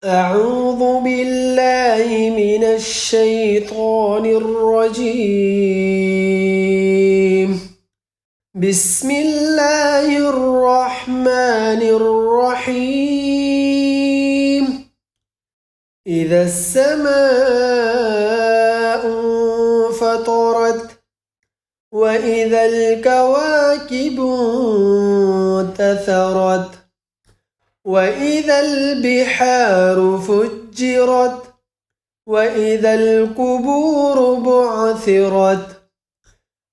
أعوذ بالله من الشيطان الرجيم. بسم الله الرحمن الرحيم. إذا السماء انفطرت وإذا الكواكب انتثرت وإذا البحار فجرت وإذا القبور بعثرت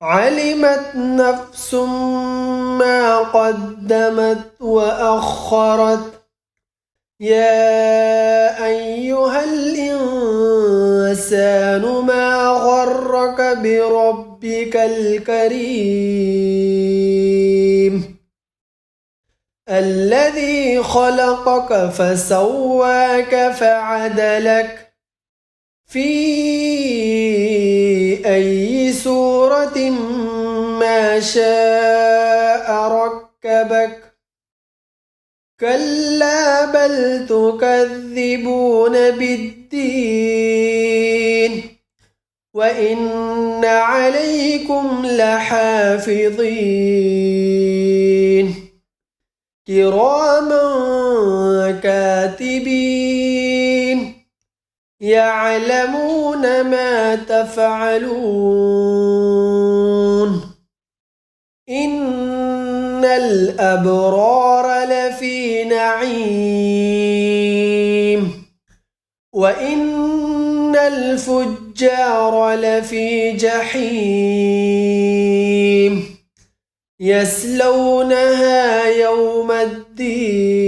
علمت نفس ما قدمت وأخرت يا أيها الإنسان ما غرك بربك الكريم الذي خلقك فسواك فعدلك في أي صورة ما شاء ركبك كلا بل تكذبون بالدين وإن عليكم لحافظين كراما كاتبين يعلمون ما تفعلون إن الأبرار لفي نعيم وإن الفجار لفي جحيم يصلونها يوم الدين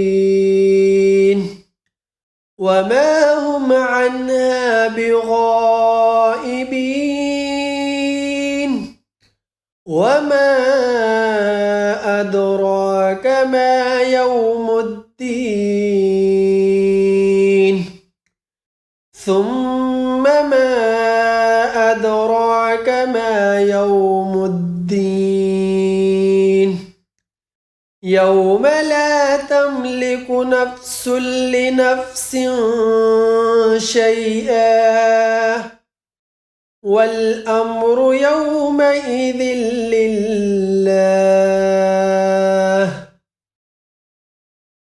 وما هم عنها بغائبين وما أدراك ما يوم الدين ثم ما أدراك ما يوم الدين يوم لا تملك نفس لنفس شيئا والأمر يومئذ لله